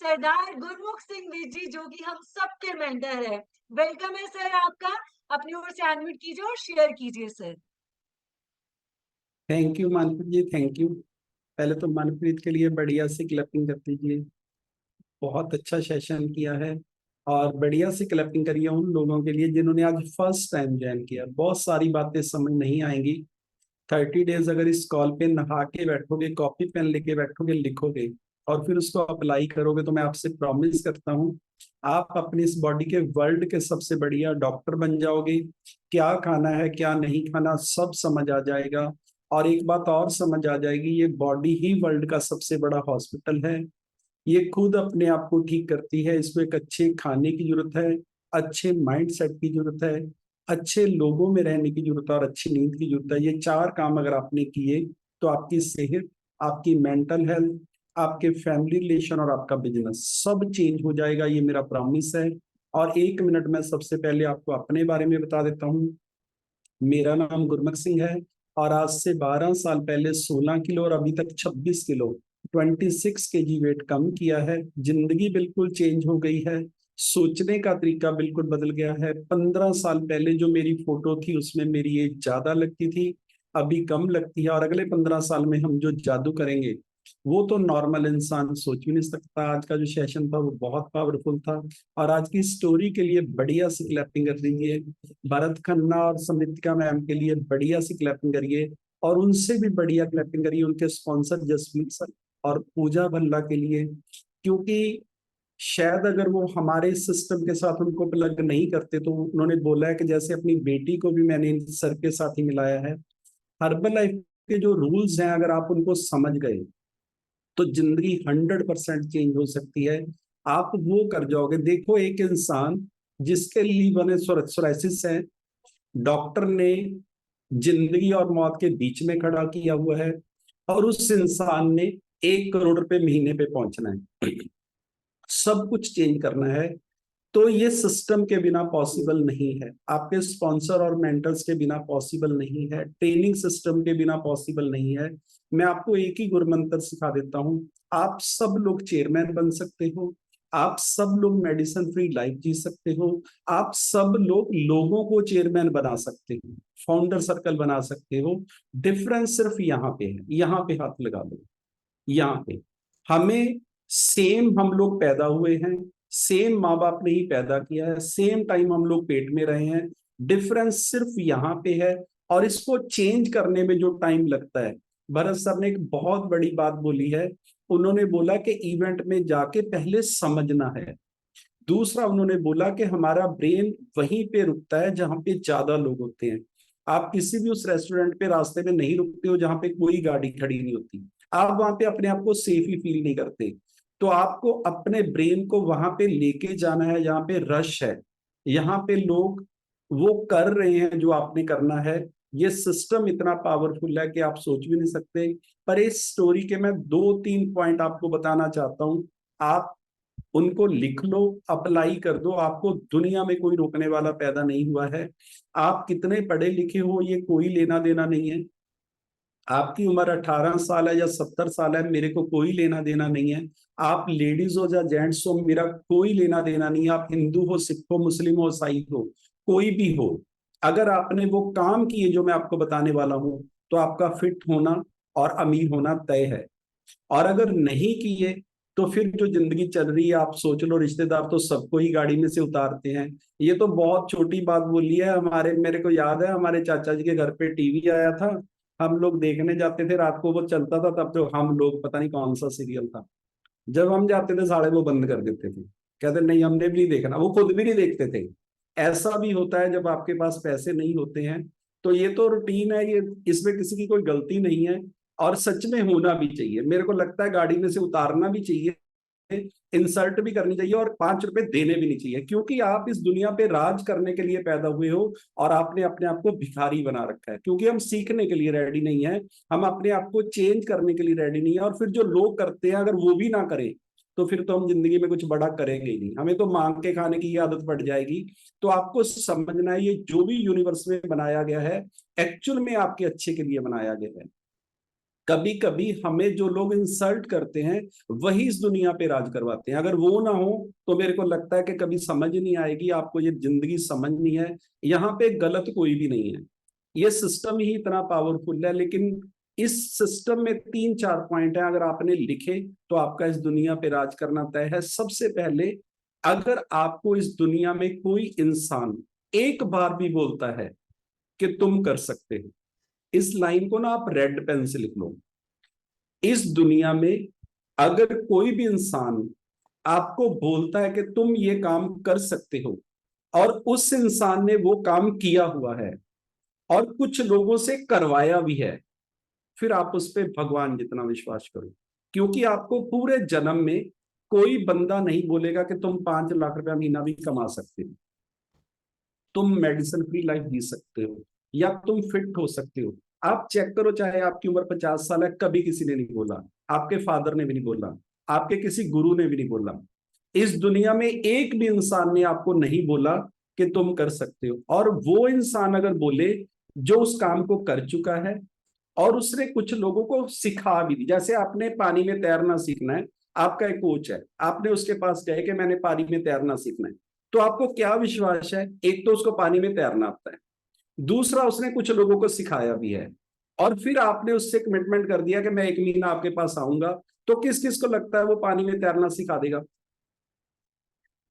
सरदार गुरमुख सिंह जी, जो कि हम सबके मेंटर है। वेलकम है सर आपका। अपनी ओर से अनम्यूट कीजिए और शेयर कीजिए sir. Thank you Manpreet ji, thank you. पहले तो मानप्रीत के लिए बढ़िया सी क्लैपिंग कर दीजिए। बहुत अच्छा सेशन किया है। और बढ़िया सी क्लैपिंग करिए उन लोगों के लिए जिन्होंने आज फर्स्ट टाइम ज्वाइन किया। बहुत सारी बातें समझ नहीं आएंगी। 30 डेज अगर इस कॉल पे नहा के बैठोगे, कॉपी पेन लेके बैठोगे, लिखोगे और फिर उसको अप्लाई करोगे, तो मैं आपसे प्रॉमिस करता हूँ आप अपनी इस बॉडी के वर्ल्ड के सबसे बढ़िया डॉक्टर बन जाओगे। क्या खाना है क्या नहीं खाना सब समझ आ जाएगा। और एक बात और समझ आ जाएगी, ये बॉडी ही वर्ल्ड का सबसे बड़ा हॉस्पिटल है। ये खुद अपने आप को ठीक करती है। इसको एक अच्छे खाने की जरूरत है, अच्छे माइंड सेट की जरूरत है, अच्छे लोगों में रहने की जरूरत है और अच्छी नींद की जरूरत है। ये चार काम अगर आपने किए तो आपकी सेहत, आपकी मेंटल हेल्थ, आपके फैमिली रिलेशन और आपका बिजनेस सब चेंज हो जाएगा। ये मेरा प्रॉमिस है। और 1 मिनट में सबसे पहले आपको अपने बारे में बता देता हूँ। मेरा नाम गुरमुख सिंह है और आज से 12 साल पहले 16 किलो और अभी तक 26 किलो, 26 kg वेट कम किया है। जिंदगी बिल्कुल चेंज हो गई है। सोचने का तरीका बिल्कुल बदल गया है। 15 साल पहले जो मेरी फोटो थी उसमें मेरी एज ज्यादा लगती थी, अभी कम लगती है। और अगले 15 साल में हम जो जादू करेंगे वो तो नॉर्मल इंसान सोच भी नहीं सकता। आज का जो सेशन था वो बहुत पावरफुल था। और आज की स्टोरी के लिए बढ़िया सी क्लैपिंग कर दीजिए। भरत खन्ना और समृतिका मैम के लिए बढ़िया सी क्लैपिंग करिए। और उनसे भी बढ़िया क्लैपिंग करिए उनके स्पॉन्सर जसमीत सर और पूजा भल्ला के लिए। क्योंकि शायद अगर वो हमारे सिस्टम के साथ उनको प्लग नहीं करते, तो उन्होंने बोला है कि जैसे अपनी बेटी को भी मैंने इन सर के साथ ही मिलाया है। हर्बल लाइफ के जो रूल्स हैं अगर आप उनको समझ गए तो जिंदगी 100% चेंज हो सकती है। आप वो कर जाओगे। देखो एक इंसान जिसके लीवर में सोराइसिस है, डॉक्टर ने जिंदगी और मौत के बीच में खड़ा किया हुआ है और उस इंसान ने 1 करोड़ रुपए महीने पे पहुंचना है, सब कुछ चेंज करना है। तो ये सिस्टम के बिना पॉसिबल नहीं है, आपके स्पॉन्सर और मेंटर्स के बिना पॉसिबल नहीं है, ट्रेनिंग सिस्टम के बिना पॉसिबल नहीं है। मैं आपको एक ही गुरु मंत्र सिखा देता हूँ। आप सब लोग चेयरमैन बन सकते हो, आप सब लोग मेडिसिन फ्री लाइफ जी सकते हो, आप सब लोग लोगों को चेयरमैन बना सकते हो, फाउंडर सर्कल बना सकते हो। डिफरेंस सिर्फ यहाँ पे है। यहाँ पे हाथ लगा दो। यहाँ पे हमें सेम हम लोग पैदा हुए हैं, सेम माँ बाप ने ही पैदा किया है, सेम टाइम हम लोग पेट में रहे हैं। डिफरेंस सिर्फ यहाँ पे है। और इसको चेंज करने में जो टाइम लगता है, भरत सर ने एक बहुत बड़ी बात बोली है। उन्होंने बोला कि इवेंट में जाके पहले समझना है। दूसरा उन्होंने बोला कि हमारा ब्रेन वहीं पे रुकता है जहां पे ज्यादा लोग होते हैं। आप किसी भी उस रेस्टोरेंट पे रास्ते में नहीं रुकते हो जहां पे कोई गाड़ी खड़ी नहीं होती। आप वहां पे अपने आप को सेफ ही फील नहीं करते। तो आपको अपने ब्रेन को वहां पे लेके जाना है जहां पे रश है, यहाँ पे लोग वो कर रहे हैं जो आपने करना है। ये सिस्टम इतना पावरफुल है कि आप सोच भी नहीं सकते। पर इस स्टोरी के मैं 2-3 पॉइंट आपको बताना चाहता हूँ। आप उनको लिख लो, अप्लाई कर दो। आपको दुनिया में कोई रोकने वाला पैदा नहीं हुआ है। आप कितने पढ़े लिखे हो ये कोई लेना देना नहीं है। आपकी उम्र 18 साल है या 70 साल है, मेरे को कोई लेना देना नहीं है। आप लेडीज हो या जेंट्स हो, मेरा कोई लेना देना नहीं है। आप हिंदू हो, सिख हो, मुस्लिम हो, ईसाई हो, कोई भी हो, अगर आपने वो काम किए जो मैं आपको बताने वाला हूं तो आपका फिट होना और अमीर होना तय है। और अगर नहीं किए तो फिर जो जिंदगी चल रही है, आप सोच लो, रिश्तेदार तो सबको ही गाड़ी में से उतारते हैं। ये तो बहुत छोटी बात बोली है। हमारे, मेरे को याद है हमारे चाचा जी के घर पे टीवी आया था, हम लोग देखने जाते थे रात को, वो चलता था तब तो हम लोग, पता नहीं कौन सा सीरियल था, जब हम जाते थे साढ़े वो बंद कर देते थे। कहते नहीं हमने भी नहीं देखना, वो खुद भी नहीं देखते थे। ऐसा भी होता है जब आपके पास पैसे नहीं होते हैं। तो ये तो रूटीन है, ये इसमें किसी की कोई गलती नहीं है। और सच में होना भी चाहिए। मेरे को लगता है गाड़ी में से उतारना भी चाहिए, इंसल्ट भी करनी चाहिए और 5 रुपए देने भी नहीं चाहिए। क्योंकि आप इस दुनिया पे राज करने के लिए पैदा हुए हो और आपने अपने आप को भिखारी बना रखा है। क्योंकि हम सीखने के लिए रेडी नहीं है, हम अपने आप को चेंज करने के लिए रेडी नहीं है। और फिर जो लोग करते हैं अगर वो भी ना करें तो फिर तो हम जिंदगी में कुछ बड़ा करेंगे ही नहीं, हमें तो मांग के खाने की आदत पड़ जाएगी। तो आपको समझना है ये जो भी यूनिवर्स में बनाया गया है एक्चुअल में आपके अच्छे के लिए बनाया गया है। कभी कभी हमें जो लोग इंसल्ट करते हैं वही इस दुनिया पे राज करवाते हैं। अगर वो ना हो तो मेरे को लगता है कि कभी समझ नहीं आएगी आपको, ये जिंदगी समझनी है। यहाँ पे गलत कोई भी नहीं है, ये सिस्टम ही इतना पावरफुल है। लेकिन इस सिस्टम में 3-4 पॉइंट है, अगर आपने लिखे तो आपका इस दुनिया पे राज करना तय है। सबसे पहले, अगर आपको इस दुनिया में कोई इंसान एक बार भी बोलता है कि तुम कर सकते हो, इस लाइन को ना आप रेड पेन से लिख लो। इस दुनिया में अगर कोई भी इंसान आपको बोलता है कि तुम ये काम कर सकते हो, और उस इंसान ने वो काम किया हुआ है और कुछ लोगों से करवाया भी है, फिर आप उस पर भगवान जितना विश्वास करो। क्योंकि आपको पूरे जन्म में कोई बंदा नहीं बोलेगा कि तुम 5 लाख रुपया महीना भी कमा सकते हो, तुम मेडिसिन फ्री लाइफ जी सकते हो, या तुम फिट हो सकते हो। आप चेक करो, चाहे आपकी उम्र 50 साल है, कभी किसी ने नहीं बोला, आपके फादर ने भी नहीं बोला, आपके किसी गुरु ने भी नहीं बोला। इस दुनिया में एक भी इंसान ने आपको नहीं बोला कि तुम कर सकते हो। और वो इंसान अगर बोले जो उस काम को कर चुका है और उसने कुछ लोगों को सिखा भी दी, जैसे आपने पानी में तैरना सीखना है, आपका एक कोच है, आपने उसके पास गए कि मैंने पानी में तैरना सीखना है, तो आपको क्या विश्वास है? एक तो उसको पानी में तैरना आता है, दूसरा उसने कुछ लोगों को सिखाया भी है, और फिर आपने उससे कमिटमेंट कर दिया कि मैं 1 महीना आपके पास आऊंगा। तो किस किस को लगता है वो पानी में तैरना सिखा देगा?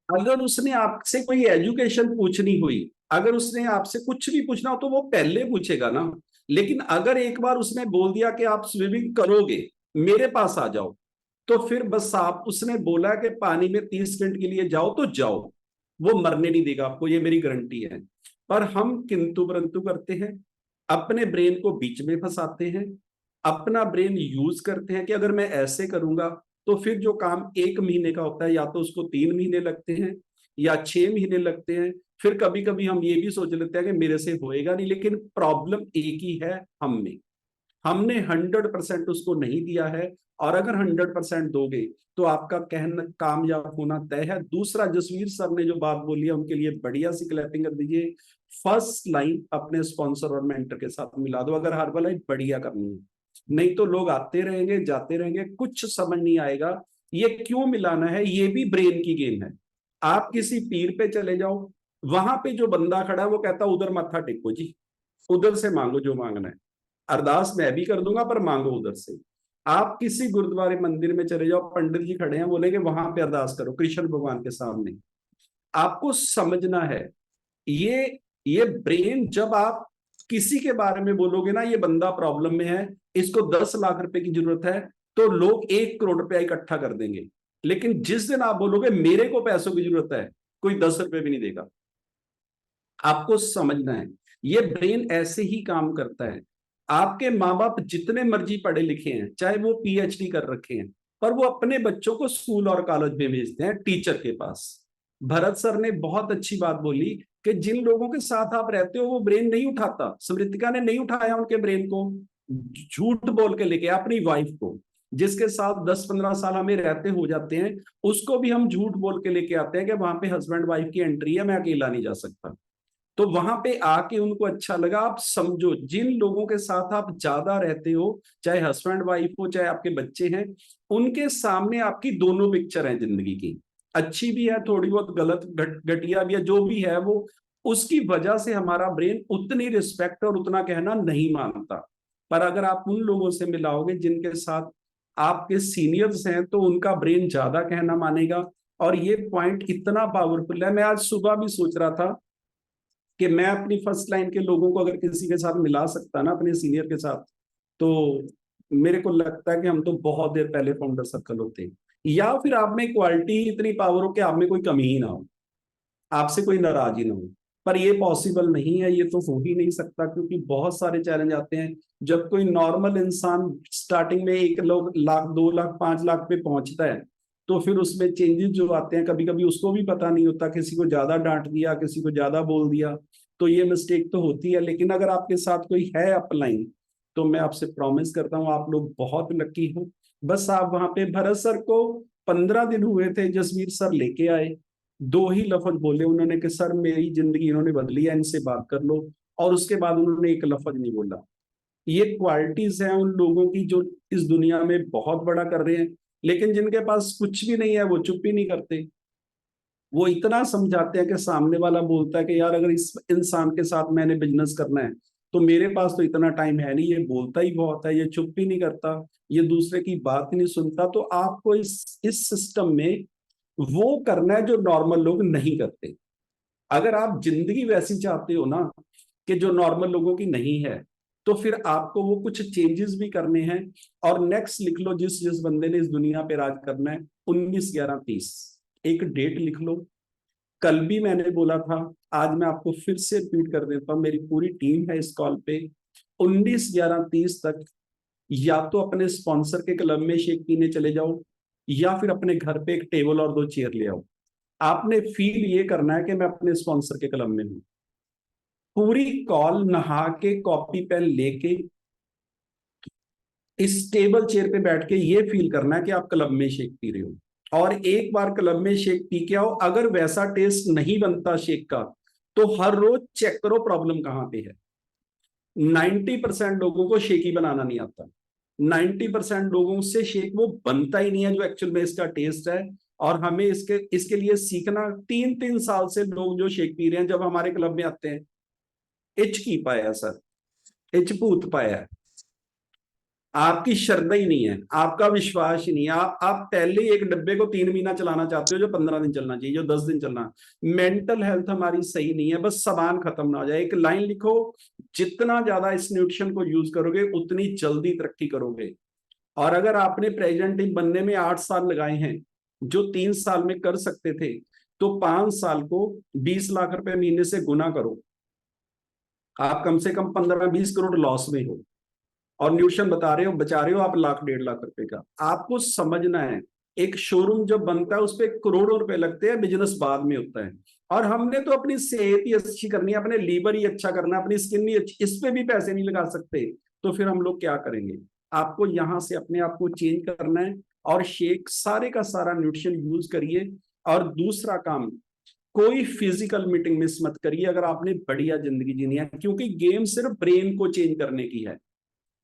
अगर उसने आपसे कोई एजुकेशन पूछनी हुई, अगर उसने आपसे कुछ भी पूछना हो तो वो पहले पूछेगा ना। लेकिन अगर एक बार उसने बोल दिया कि आप स्विमिंग करोगे, मेरे पास आ जाओ, तो फिर बस आप, उसने बोला कि पानी में 30 मिनट के लिए जाओ तो जाओ, वो मरने नहीं देगा आपको, ये मेरी गारंटी है। पर हम किंतु परंतु करते हैं, अपने ब्रेन को बीच में फंसाते हैं, अपना ब्रेन यूज करते हैं कि अगर मैं ऐसे करूंगा तो फिर जो काम 1 महीने का होता है या तो उसको 3 महीने लगते हैं या 6 महीने लगते हैं। फिर कभी कभी हम ये भी सोच लेते हैं कि मेरे से होएगा नहीं, लेकिन प्रॉब्लम एक ही है, हम में, हमने 100% उसको नहीं दिया है। और अगर 100% दोगे तो आपका कहना कामयाब होना तय है। दूसरा, जसवीर सर ने जो बात बोली है उनके लिए बढ़िया सी क्लैपिंग कर दीजिए। फर्स्ट लाइन अपने स्पॉन्सर और मेंटर के साथ मिला दो, अगर हर लाइन बढ़िया करनी है। नहीं तो लोग आते रहेंगे जाते रहेंगे, कुछ समझ नहीं आएगा ये क्यों मिलाना है। ये भी ब्रेन की गेम है। आप किसी पीर पे चले जाओ, वहां पे जो बंदा खड़ा है वो कहता उधर मत्था टेको जी, उधर से मांगो जो मांगना है, अरदास मैं भी कर दूंगा पर मांगो उधर से। आप किसी गुरुद्वारे मंदिर में चले जाओ, पंडित जी खड़े हैं, बोलेंगे वहां पे अरदास करो कृष्ण भगवान के सामने। आपको समझना है, ये ये ब्रेन, जब आप किसी के बारे में बोलोगे ना ये बंदा प्रॉब्लम में है, इसको 10 लाख रुपए की जरूरत है, तो लोग 1 करोड़ रुपया इकट्ठा कर देंगे। लेकिन जिस दिन आप बोलोगे मेरे को पैसों की जरूरत है, कोई 10 रुपए भी नहीं देगा। आपको समझना है, ये ब्रेन ऐसे ही काम करता है। आपके माँ बाप जितने मर्जी पढ़े लिखे हैं, चाहे वो पीएचडी कर रखे हैं, पर वो अपने बच्चों को स्कूल और कॉलेज में भेजते हैं टीचर के पास। भरत सर ने बहुत अच्छी बात बोली कि जिन लोगों के साथ आप रहते हो वो ब्रेन नहीं उठाता। स्मृतिका ने नहीं उठाया उनके ब्रेन को, झूठ बोल के लेके अपनी वाइफ को, जिसके साथ 10-15 साल हमें रहते हो जाते हैं, उसको भी हम झूठ बोल के लेके आते हैं कि वहां पे हस्बैंड वाइफ की एंट्री है, मैं अकेला नहीं जा सकता। तो वहां पे आके उनको अच्छा लगा। आप समझो, जिन लोगों के साथ आप ज्यादा रहते हो, चाहे हस्बैंड वाइफ हो चाहे आपके बच्चे हैं, उनके सामने आपकी दोनों पिक्चर है जिंदगी की, अच्छी भी है थोड़ी बहुत, गलत घटिया भी है, जो भी है वो, उसकी वजह से हमारा ब्रेन उतनी रिस्पेक्ट और उतना कहना नहीं मानता। पर अगर आप उन लोगों से मिलाओगे जिनके साथ आपके सीनियर्स हैं, तो उनका ब्रेन ज्यादा कहना मानेगा। और ये पॉइंट इतना पावरफुल है, मैं आज सुबह भी सोच रहा था कि मैं अपनी फर्स्ट लाइन के लोगों को अगर किसी के साथ मिला सकता ना, अपने सीनियर के साथ, तो मेरे को लगता है कि हम तो बहुत देर पहले फाउंडर सर्कल होते। या फिर आप में क्वालिटी इतनी पावर हो कि आप में कोई कमी ही ना हो, आपसे कोई नाराज ही ना हो। पर ये पॉसिबल नहीं है, ये तो हो ही नहीं सकता, क्योंकि बहुत सारे चैलेंज आते हैं। जब कोई नॉर्मल इंसान स्टार्टिंग में 1 लाख 2 लाख 5 लाख पे पहुंचता है, तो फिर उसमें चेंजेस जो आते हैं, कभी कभी उसको भी पता नहीं होता, किसी को ज्यादा डांट दिया, किसी को ज्यादा बोल दिया, तो ये मिस्टेक तो होती है। लेकिन अगर आपके साथ कोई है अपलाइन, तो मैं आपसे प्रॉमिस करता हूँ आप लोग बहुत लकी हो। बस आप वहां पे, भरत सर को 15 दिन हुए थे, जसवीर सर लेके आए, 2 ही लफ्ज बोले उन्होंने कि सर मेरी जिंदगी इन्होंने बदली है, इनसे बात कर लो। और उसके बाद उन्होंने एक लफ्ज नहीं बोला। ये क्वालिटीज हैं उन लोगों की जो इस दुनिया में बहुत बड़ा कर रहे हैं। लेकिन जिनके पास कुछ भी नहीं है वो चुप ही नहीं करते, वो इतना समझाते हैं कि सामने वाला बोलता है कि यार अगर इस इंसान के साथ मैंने बिजनेस करना है तो मेरे पास तो इतना टाइम है नहीं, ये बोलता ही बहुत है, ये चुप ही नहीं करता, ये दूसरे की बात ही नहीं सुनता। तो आपको इस सिस्टम में वो करना है जो नॉर्मल लोग नहीं करते। अगर आप जिंदगी वैसी चाहते हो ना कि जो नॉर्मल लोगों की नहीं है, तो फिर आपको वो कुछ चेंजेस भी करने हैं। और नेक्स्ट लिख लो, जिस जिस बंदे ने इस दुनिया पे राज करना है, 19/11/30 एक डेट लिख लो। कल भी मैंने बोला था, आज मैं आपको फिर से रिपीट कर देता हूँ, मेरी पूरी टीम है इस कॉल पे। 19/11/30 तक या तो अपने स्पॉन्सर के क्लब में शेक पीने चले जाओ, या फिर अपने घर पे एक टेबल और 2 चेयर ले आओ। आपने फील ये करना है कि मैं अपने स्पॉन्सर के क्लब में हूं। पूरी कॉल नहा के कॉपी पेन लेके इस टेबल चेयर पे बैठ के ये फील करना है कि आप क्लब में शेक पी रहे हो। और एक बार क्लब में शेक पी के आओ, अगर वैसा टेस्ट नहीं बनता शेक का, तो हर रोज चेक करो प्रॉब्लम कहां पे है। 90% लोगों को शेक ही बनाना नहीं आता। 90% लोगों से शेक वो बनता ही नहीं है जो एक्चुअल में इसका टेस्ट है। और हमें इसके इसके लिए सीखना, 3-3 साल से लोग जो शेक पी रहे हैं जब हमारे क्लब में आते हैं, इच की पाया सर, इच पूत पाया। आपकी श्रद्धा ही नहीं है, आपका विश्वास ही नहीं है। आप पहले ही एक डब्बे को 3 महीना चलाना चाहते हो जो 15 दिन चलना चाहिए, जो 10 दिन चलना। मेंटल हेल्थ हमारी सही नहीं है, बस सामान खत्म ना हो जाए। एक लाइन लिखो, जितना ज्यादा इस न्यूट्रिशन को यूज करोगे उतनी जल्दी तरक्की करोगे। और अगर आपने प्रेजेंट बनने में 8 साल लगाए हैं, जो 3 साल में कर सकते थे, तो 5 साल को 20 लाख रुपए महीने से गुना करो। आप कम से कम 15-20 करोड़ लॉस में हो, और न्यूट्रिशन बता रहे हो, बचा रहे हो आप 1.5 लाख रुपए का। आपको समझना है, एक शोरूम जब बनता है उस पर करोड़ों रुपए लगते हैं, बिजनेस बाद में होता है। और हमने तो अपनी सेहत ही अच्छी करनी है, अपने लीवर ही अच्छा करना है, अपनी स्किन ही अच्छी, इस पे भी पैसे नहीं लगा सकते, तो फिर हम लोग क्या करेंगे। आपको यहां से अपने आप को चेंज करना है, और शेक सारे का सारा न्यूट्रिशन यूज करिए। और दूसरा काम, कोई फिजिकल मीटिंग मिस मत करिए अगर आपने बढ़िया जिंदगी जीनी है, क्योंकि गेम सिर्फ ब्रेन को चेंज करने की है।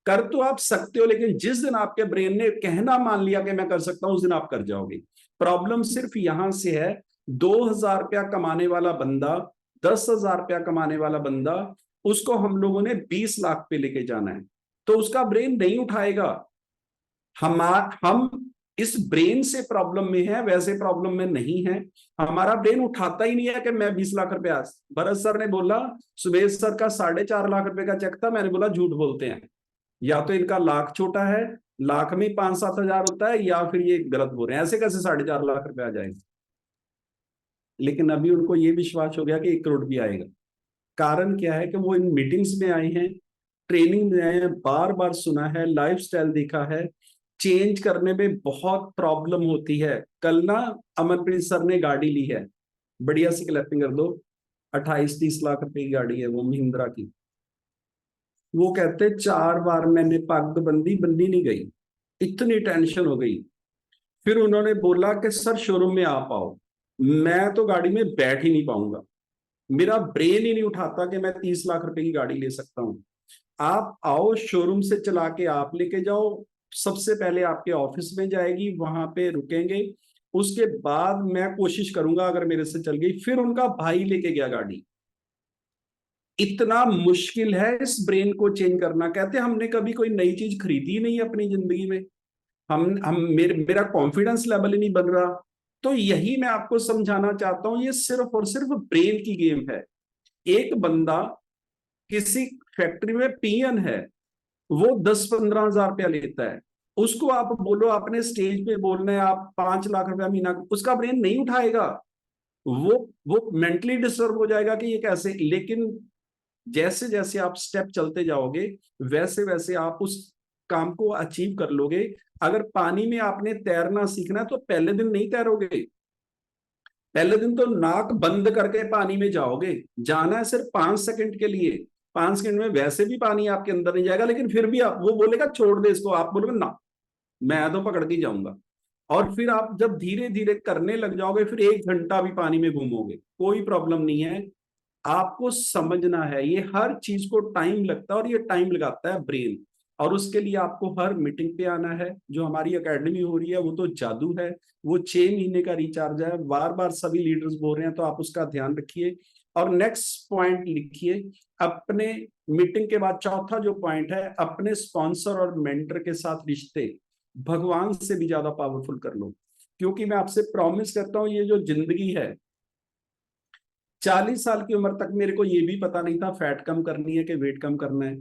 कर तो आप सकते हो, लेकिन जिस दिन आपके ब्रेन ने कहना मान लिया कि मैं कर सकता हूं, उस दिन आप कर जाओगे। प्रॉब्लम सिर्फ यहां से है, 2,000 रुपया कमाने वाला बंदा, 10,000 रुपया कमाने वाला बंदा, उसको हम लोगों ने 20 लाख पे लेके जाना है, तो उसका ब्रेन नहीं उठाएगा। हम इस ब्रेन से प्रॉब्लम में है, वैसे प्रॉब्लम में नहीं है। हमारा ब्रेन उठाता ही नहीं है कि मैं 20 लाख रुपया। भरत सर ने बोला सुमेश सर का 4.5 लाख रुपए का चेक था, मैंने बोला झूठ बोलते हैं, या तो इनका लाख छोटा है, लाख में 5-7 हजार होता है, या फिर ये गलत बोल रहे हैं, ऐसे कैसे 4.5 लाख रुपए आ जाएंगे। लेकिन अभी उनको ये विश्वास हो गया कि 1 करोड़ भी आएगा। कारण क्या है कि वो इन मीटिंग्स में आए हैं, ट्रेनिंग में आए हैं, बार बार सुना है, लाइफस्टाइल देखा है। चेंज करने में बहुत प्रॉब्लम होती है। कल ना अमनप्रीत सर ने गाड़ी ली है, बढ़िया सी क्लैपिंग कर दो, 28-30 लाख रुपए की गाड़ी है वो, महिंद्रा की। वो कहते 4 बार मैंने पग बंदी, बंदी नहीं गई, इतनी टेंशन हो गई। फिर उन्होंने बोला कि सर शोरूम में आप आओ, मैं तो गाड़ी में बैठ ही नहीं पाऊंगा, मेरा ब्रेन ही नहीं उठाता कि मैं 30 लाख रुपए की गाड़ी ले सकता हूं। आप आओ, शोरूम से चला के आप लेके जाओ, सबसे पहले आपके ऑफिस में जाएगी, वहां पे रुकेंगे, उसके बाद मैं कोशिश करूंगा, अगर मेरे से चल गई। फिर उनका भाई लेके गया गाड़ी। इतना मुश्किल है इस ब्रेन को चेंज करना। कहते हमने कभी कोई नई चीज खरीदी नहीं है अपनी जिंदगी में, मेरा कॉन्फिडेंस लेवल ही नहीं बन रहा। तो यही मैं आपको समझाना चाहता हूं, ये सिर्फ और सिर्फ ब्रेन की गेम है। एक बंदा किसी फैक्ट्री में पीएन है, वो 10-15 हजार रुपया लेता है, उसको आप बोलो अपने स्टेज पे बोलना है आप 5 लाख रुपया महीना, उसका ब्रेन नहीं उठाएगा। वो मेंटली डिस्टर्ब हो जाएगा कि ये कैसे। लेकिन जैसे जैसे आप स्टेप चलते जाओगे, वैसे वैसे आप उस काम को अचीव कर लोगे। अगर पानी में आपने तैरना सीखना है तो पहले दिन नहीं तैरोगे, पहले दिन तो नाक बंद करके पानी में जाओगे। जाना है सिर्फ 5 सेकंड के लिए, 5 सेकंड में वैसे भी पानी आपके अंदर नहीं जाएगा, लेकिन फिर भी आप, वो बोलेगा छोड़ दे इसको, आप बोलोगे ना मैं तो पकड़ के जाऊंगा। और फिर आप जब धीरे धीरे करने लग जाओगे, फिर 1 घंटा भी पानी में घूमोगे, कोई प्रॉब्लम नहीं है। आपको समझना है, ये हर चीज को टाइम लगता है और ये टाइम लगाता है ब्रेन। और उसके लिए आपको हर मीटिंग पे आना है। जो हमारी एकेडमी हो रही है वो तो जादू है, वो 6 महीने का रिचार्ज है, बार बार सभी लीडर्स बोल रहे हैं, तो आप उसका ध्यान रखिए। और नेक्स्ट पॉइंट लिखिए अपने मीटिंग के बाद, चौथा जो पॉइंट है, अपने स्पॉन्सर और मेंटर के साथ रिश्ते भगवान से भी ज्यादा पावरफुल कर लो। क्योंकि मैं आपसे प्रॉमिस करता हूं, ये जो जिंदगी है, 40 साल की उम्र तक मेरे को ये भी पता नहीं था फैट कम करनी है कि वेट कम करना है,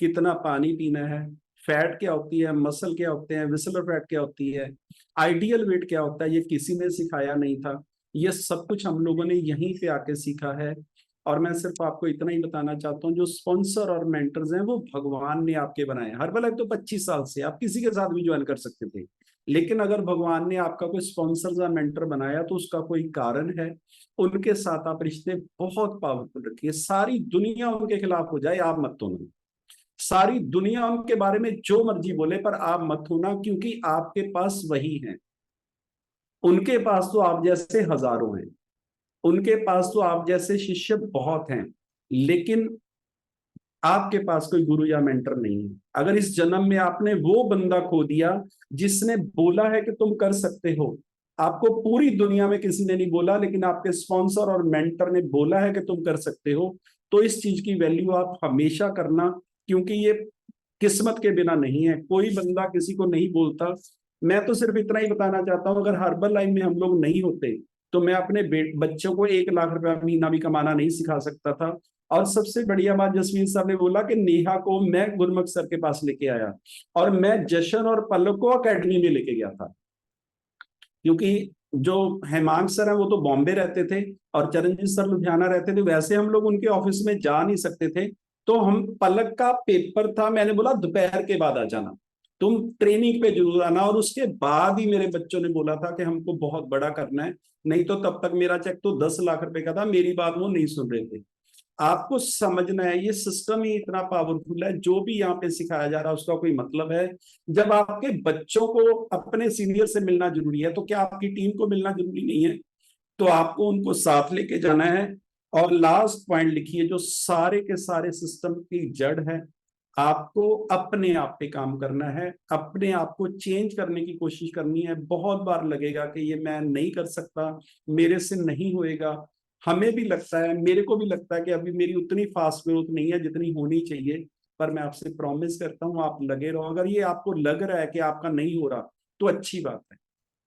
कितना पानी पीना है, फैट क्या होती है, मसल क्या होते हैं, विसलर फैट क्या होती है, आइडियल वेट क्या होता है, ये किसी ने सिखाया नहीं था। ये सब कुछ हम लोगों ने यहीं पे आके सीखा है। और मैं सिर्फ आपको इतना ही बताना चाहता हूँ, जो स्पॉन्सर और मेंटर्स हैं वो भगवान ने आपके बनाए। हर्बल तो 25 साल से आप किसी के साथ भी ज्वाइन कर सकते थे, लेकिन अगर भगवान ने आपका कोई स्पॉन्सर या मेंटर बनाया तो उसका कोई कारण है। उनके साथ आप रिश्ते बहुत पावरफुल रखिए। सारी दुनिया उनके खिलाफ हो जाए, आप मत होना। सारी दुनिया उनके बारे में जो मर्जी बोले, पर आप मत होना, क्योंकि आपके पास वही है। उनके पास तो आप जैसे हजारों हैं, उनके पास तो आप जैसे शिष्य बहुत हैं, लेकिन आपके पास कोई गुरु या मेंटर नहीं है। अगर इस जन्म में आपने वो बंदा खो दिया जिसने बोला है कि तुम कर सकते हो, आपको पूरी दुनिया में किसी ने नहीं बोला, लेकिन आपके स्पॉन्सर और मेंटर ने बोला है कि तुम कर सकते हो, तो इस चीज की वैल्यू आप हमेशा करना। क्योंकि ये किस्मत के बिना नहीं है, कोई बंदा किसी को नहीं बोलता। मैं तो सिर्फ इतना ही बताना चाहता हूं, अगर हर्बल लाइन में हम लोग नहीं होते तो मैं अपने बच्चों को 1 लाख रुपया महीना भी कमाना नहीं सिखा सकता था। और सबसे बढ़िया बात जसवीर साहब ने बोला कि नेहा को मैं गुरमुख सर के पास लेके आया, और मैं जशन और पलक को अकेडमी में लेके गया था। क्योंकि जो हेमांग सर है वो तो बॉम्बे रहते थे और चरणजीत सर लुधियाना रहते थे, वैसे हम लोग उनके ऑफिस में जा नहीं सकते थे। तो हम, पलक का पेपर था, मैंने बोला दोपहर के बाद आ जाना, तुम ट्रेनिंग पे जरूर आना। और उसके बाद ही मेरे बच्चों ने बोला था कि हमको बहुत बड़ा करना है, नहीं तो तब तक मेरा चेक तो 10 लाख रुपए का था। मेरी बात वो नहीं सुन रहे थे। आपको समझना है, ये सिस्टम ही इतना पावरफुल है, जो भी यहाँ पे सिखाया जा रहा है उसका कोई मतलब है। जब आपके बच्चों को अपने सीनियर से मिलना जरूरी है, तो क्या आपकी टीम को मिलना जरूरी नहीं है? तो आपको उनको साथ लेके जाना है। और लास्ट पॉइंट लिखिए, जो सारे के सारे सिस्टम की जड़ है, आपको अपने आप पे काम करना है, अपने आप को चेंज करने की कोशिश करनी है। बहुत बार लगेगा कि ये मैं नहीं कर सकता, मेरे से नहीं होएगा। हमें भी लगता है, मेरे को भी लगता है कि अभी मेरी उतनी फास्ट ग्रोथ नहीं है जितनी होनी चाहिए। पर मैं आपसे प्रॉमिस करता हूँ, आप लगे रहो। अगर ये आपको लग रहा है कि आपका नहीं हो रहा, तो अच्छी बात है,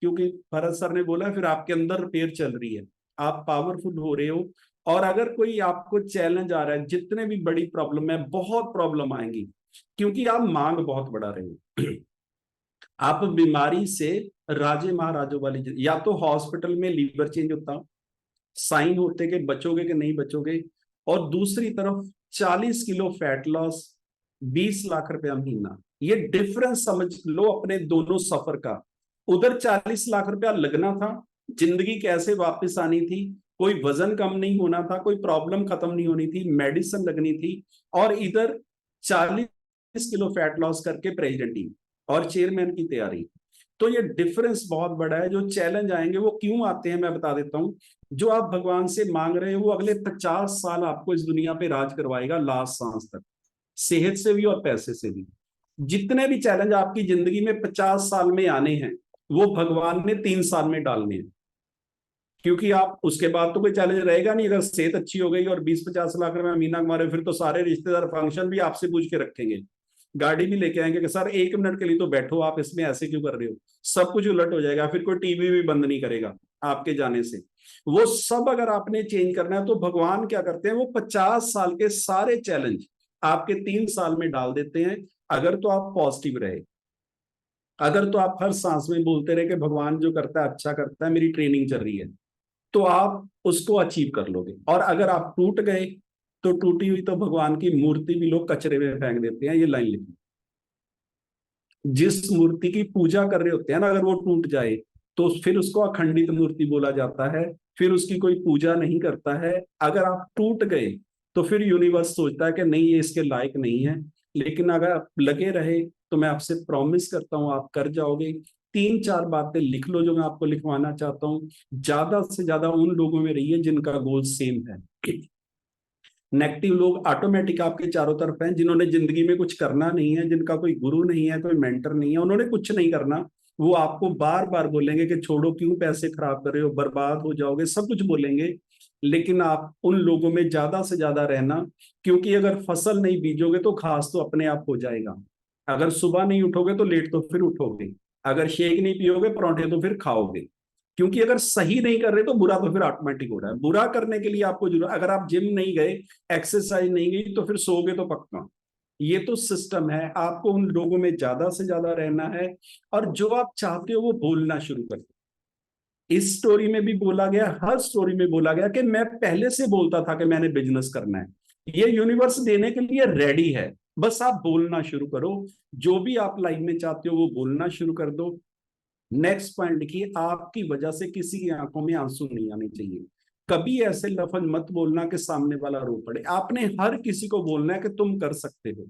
क्योंकि भरत सर ने बोला फिर आपके अंदर रिपेयर चल रही है, आप पावरफुल हो रहे हो। और अगर कोई आपको चैलेंज आ रहा है, जितने भी बड़ी प्रॉब्लम है, बहुत प्रॉब्लम आएंगी, क्योंकि आप मांग बहुत बढ़ा रहे हो। आप बीमारी से राजे महाराजों वाली, या तो हॉस्पिटल में लीवर चेंज होता, साइन होते कि बचोगे कि नहीं बचोगे, और दूसरी तरफ 40 किलो फैट लॉस, 20 लाख रुपया महीना। ये डिफरेंस समझ लो अपने दोनों सफर का। उधर 40 लाख रुपया लगना था, जिंदगी कैसे वापस आनी थी, कोई वजन कम नहीं होना था, कोई प्रॉब्लम खत्म नहीं होनी थी, मेडिसिन लगनी थी। और इधर 40 किलो फैट लॉस करके प्रेसिडेंट और चेयरमैन की तैयारी। तो ये डिफरेंस बहुत बड़ा है। जो चैलेंज आएंगे वो क्यों आते हैं, मैं बता देता हूं। जो आप भगवान से मांग रहे हो, वो अगले 50 साल आपको इस दुनिया पे राज करवाएगा, लास्ट सांस तक, सेहत से भी और पैसे से भी। जितने भी चैलेंज आपकी जिंदगी में 50 साल में आने हैं, वो भगवान ने 3 साल में डालने हैं। क्योंकि आप उसके बाद तो कोई चैलेंज रहेगा नहीं। अगर सेहत अच्छी हो गई और 20-50 लाख रुपए महीना कमा रहे, फिर तो सारे रिश्तेदार फंक्शन भी आपसे पूछ के रखेंगे, गाड़ी भी लेके आएंगे कि सर 1 मिनट के लिए तो बैठो, आप इसमें ऐसे क्यों कर रहे हो। सब कुछ उलट हो जाएगा, फिर कोई टीवी भी बंद नहीं करेगा आपके जाने से। वो सब अगर आपने चेंज करना है, तो भगवान क्या करते हैं, वो 50 साल के सारे चैलेंज आपके 3 साल में डाल देते हैं। अगर तो आप पॉजिटिव रहे, अगर तो आप हर सांस में बोलते रहे कि भगवान जो करता है अच्छा करता है, मेरी ट्रेनिंग चल रही है, तो आप उसको अचीव कर लोगे। और अगर आप टूट गए, तो टूटी हुई तो भगवान की मूर्ति भी लोग कचरे में फेंक देते हैं। ये लाइन लिखी, जिस मूर्ति की पूजा कर रहे होते हैं ना, अगर वो टूट जाए, तो फिर उसको अखंडित मूर्ति बोला जाता है, फिर उसकी कोई पूजा नहीं करता है। अगर आप टूट गए, तो फिर यूनिवर्स सोचता है कि नहीं, ये इसके लायक नहीं है। लेकिन अगर आप लगे रहे, तो मैं आपसे प्रॉमिस करता हूं आप कर जाओगे। 3-4 बातें लिख लो जो मैं आपको लिखवाना चाहता हूँ। ज्यादा से ज्यादा उन लोगों में रहिए जिनका गोल सेम है। नेगेटिव लोग ऑटोमेटिक आपके चारों तरफ हैं, जिन्होंने जिंदगी में कुछ करना नहीं है, जिनका कोई गुरु नहीं है, कोई मेंटर नहीं है, उन्होंने कुछ नहीं करना। वो आपको बार बार बोलेंगे कि छोड़ो, क्यों पैसे खराब कर रहे हो, बर्बाद हो जाओगे, सब कुछ बोलेंगे। लेकिन आप उन लोगों में ज्यादा से ज्यादा रहना, क्योंकि अगर फसल नहीं बीजोगे तो घास तो अपने आप हो जाएगा। अगर सुबह नहीं उठोगे तो लेट तो फिर उठोगे। अगर शेक नहीं पियोगे, परांठे तो फिर खाओगे। क्योंकि अगर सही नहीं कर रहे तो बुरा तो फिर ऑटोमेटिक हो रहा है। बुरा करने के लिए आपको जरूरत, अगर आप जिम नहीं गए, एक्सरसाइज नहीं गई, तो फिर सोओगे तो पक्का। ये तो सिस्टम है। आपको उन लोगों में ज्यादा से ज्यादा रहना है, और जो आप चाहते हो वो बोलना शुरू कर दो। इस स्टोरी में भी बोला गया, हर स्टोरी में बोला गया कि मैं पहले से बोलता था कि मैंने बिजनेस करना है। ये यूनिवर्स देने के लिए रेडी है, बस आप बोलना शुरू करो। जो भी आप लाइफ में चाहते हो वो बोलना शुरू कर दो। नेक्स्ट पॉइंट लिखिए, आपकी वजह से किसी की आंखों में आंसू नहीं आने चाहिए। कभी ऐसे लफ्ज मत बोलना कि सामने वाला रो पड़े। आपने हर किसी को बोलना है कि तुम कर सकते हो।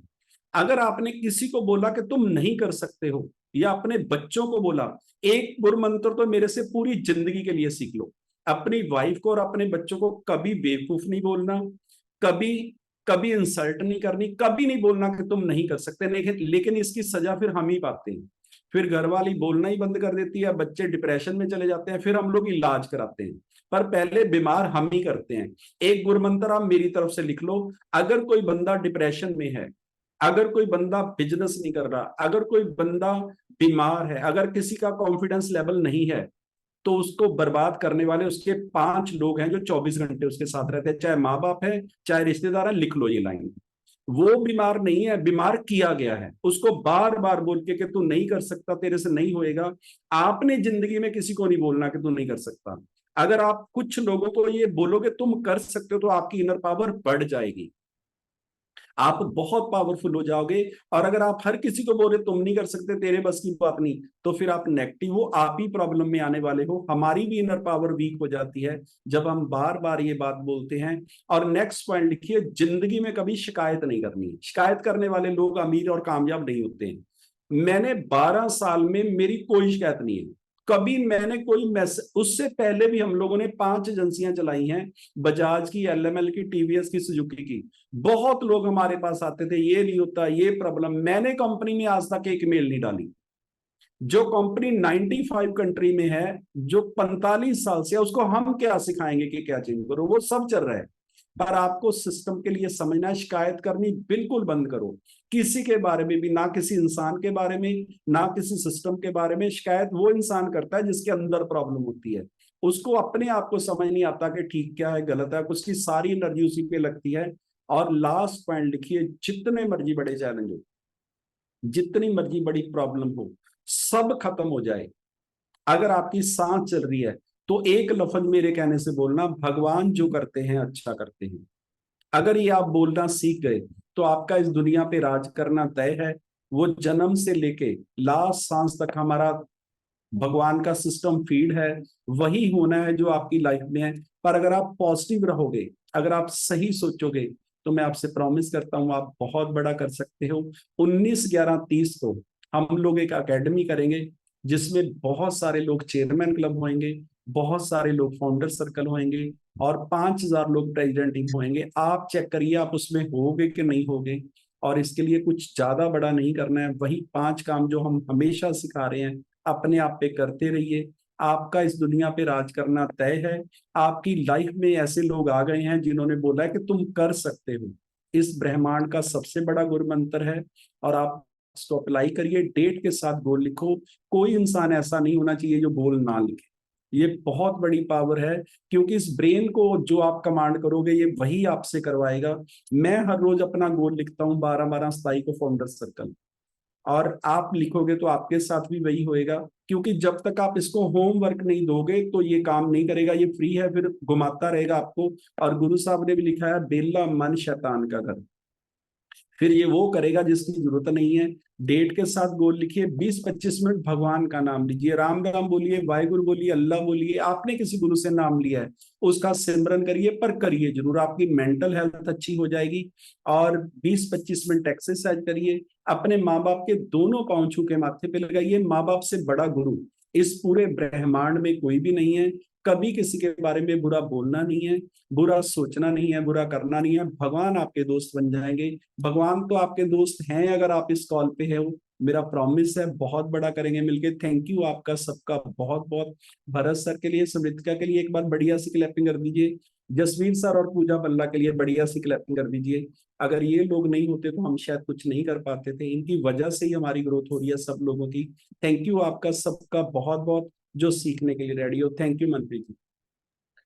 अगर आपने किसी को बोला कि तुम नहीं कर सकते हो, या अपने बच्चों को बोला, एक गुरु मंत्र तो मेरे से पूरी जिंदगी के लिए सीख लो। अपनी वाइफ को और अपने बच्चों को कभी बेवकूफ नहीं बोलना, कभी कभी इंसल्ट नहीं करनी, कभी नहीं बोलना कि तुम नहीं कर सकते। लेकिन इसकी सजा फिर हम ही पाते हैं। फिर घर वाली बोलना ही बंद कर देती है, बच्चे डिप्रेशन में चले जाते हैं, फिर हम लोग इलाज कराते हैं। पर पहले बीमार हम ही करते हैं। एक गुरु मंत्र आप मेरी तरफ से लिख लो। अगर कोई बंदा डिप्रेशन में है, अगर कोई बंदा बिजनेस नहीं कर रहा, अगर कोई बंदा बीमार है, अगर किसी का कॉन्फिडेंस लेवल नहीं है, तो उसको बर्बाद करने वाले उसके 5 लोग हैं जो 24 घंटे उसके साथ रहते हैं। चाहे माँ बाप है, चाहे रिश्तेदार है, लिख लो ये लाइन। वो बीमार नहीं है, बीमार किया गया है। उसको बार बार बोल के कि तू नहीं कर सकता, तेरे से नहीं होएगा। आपने जिंदगी में किसी को नहीं बोलना कि तू नहीं कर सकता। अगर आप कुछ लोगों को ये बोलोगे तुम कर सकते हो, तो आपकी इनर पावर बढ़ जाएगी, आप बहुत पावरफुल हो जाओगे। और अगर आप हर किसी को बोले तुम नहीं कर सकते, तेरे बस की बात नहीं, तो फिर आप नेगेटिव हो, आप ही प्रॉब्लम में आने वाले हो। हमारी भी इनर पावर वीक हो जाती है जब हम बार बार ये बात बोलते हैं। और नेक्स्ट पॉइंट लिखिए, जिंदगी में कभी शिकायत नहीं करनी। शिकायत करने वाले लोग अमीर और कामयाब नहीं होते हैं। मैंने 12 साल में मेरी कोई शिकायत नहीं है। कभी मैंने कोई मैसेज, उससे पहले भी हम लोगों ने 5 एजेंसियां चलाई हैं, बजाज की, एलएमएल की, टीवीएस की, सुजुकी की। बहुत लोग हमारे पास आते थे, ये नहीं होता, ये प्रॉब्लम। मैंने कंपनी में आज तक एक मेल नहीं डाली। जो कंपनी 95 कंट्री में है, जो 45 साल से है, उसको हम क्या सिखाएंगे कि क्या चेंज करो, वो सब चल रहा है। पर आपको सिस्टम के लिए समझना, शिकायत करनी बिल्कुल बंद करो। किसी के बारे में भी ना, किसी इंसान के बारे में ना, किसी सिस्टम के बारे में। शिकायत वो इंसान करता है जिसके अंदर प्रॉब्लम होती है। उसको अपने आप को समझ नहीं आता कि ठीक क्या है, गलत है, उसकी सारी एनर्जी उसी पे लगती है। और लास्ट पॉइंट लिखिए, जितने मर्जी बड़े चैलेंज हो, जितनी मर्जी बड़ी प्रॉब्लम हो, सब खत्म हो जाए। अगर आपकी सांस चल रही है, तो एक लफ्ज मेरे कहने से बोलना, भगवान जो करते हैं अच्छा करते हैं। अगर ये आप बोलना सीख गए, तो आपका इस दुनिया पे राज करना तय है। वो जन्म से लेके लास्ट सांस तक हमारा भगवान का सिस्टम फीड है, वही होना है जो आपकी लाइफ में है। पर अगर आप पॉजिटिव रहोगे, अगर आप सही सोचोगे, तो मैं आपसे प्रॉमिस करता हूं आप बहुत बड़ा कर सकते हो। 19/11/30 को हम लोग एक एकेडमी करेंगे, जिसमें बहुत सारे लोग चेयरमैन क्लब होंगे, बहुत सारे लोग फाउंडर सर्कल होंगे, और 5,000 लोग प्रेसिडेंट टीम होंगे। आप चेक करिए आप उसमें होगे कि नहीं होगे। और इसके लिए कुछ ज्यादा बड़ा नहीं करना है, वही 5 काम जो हम हमेशा सिखा रहे हैं, अपने आप पे करते रहिए। आपका इस दुनिया पे राज करना तय है। आपकी लाइफ में ऐसे लोग आ गए हैं जिन्होंने बोला है कि तुम कर सकते हो। इस ब्रह्मांड का सबसे बड़ा गुरु मंत्र है, और आप इसको अप्लाई करिए। डेट के साथ गोल लिखो। कोई इंसान ऐसा नहीं होना चाहिए जो गोल ना लिखे। ये बहुत बड़ी पावर है, क्योंकि इस ब्रेन को जो आप कमांड करोगे, ये वही आपसे करवाएगा। मैं हर रोज अपना गोल लिखता हूँ, 12/12/27 को फाउंडर सर्कल। और आप लिखोगे तो आपके साथ भी वही होएगा, क्योंकि जब तक आप इसको होमवर्क नहीं दोगे तो ये काम नहीं करेगा। ये फ्री है, फिर घुमाता रहेगा आपको। और गुरु साहब ने भी लिखा है, बेला मन शैतान का घर। फिर ये वो करेगा जिसकी जरूरत नहीं है। डेट के साथ गोल लिखिए, 20-25 मिनट भगवान का नाम लीजिए, राम राम बोलिए, वाहिगुरु बोलिए, अल्लाह बोलिए। आपने किसी गुरु से नाम लिया है, उसका सिमरन करिए, पर करिए जरूर। आपकी मेंटल हेल्थ अच्छी हो जाएगी। और 20-25 मिनट एक्सरसाइज करिए। अपने माँ बाप के दोनों पांव छू के माथे पे लगाइए। माँ बाप से बड़ा गुरु इस पूरे ब्रह्मांड में कोई भी नहीं है। कभी किसी के बारे में बुरा बोलना नहीं है, बुरा सोचना नहीं है, बुरा करना नहीं है। भगवान आपके दोस्त बन जाएंगे। भगवान तो आपके दोस्त हैं अगर आप इस कॉल पे हो। मेरा प्रॉमिस है, बहुत बड़ा करेंगे मिलके। थैंक यू आपका सबका बहुत बहुत। भरत सर के लिए, समृतिका के लिए एक बार बढ़िया सी क्लैपिंग कर दीजिए। जसवीर सर और पूजा बल्ला के लिए बढ़िया सी क्लैपिंग कर दीजिए। अगर ये लोग नहीं होते तो हम शायद कुछ नहीं कर पाते थे। इनकी वजह से ही हमारी ग्रोथ हो रही है सब लोगों की। थैंक यू आपका सबका बहुत बहुत, जो सीखने के लिए रेडी हो। Thank you Manpreet ji.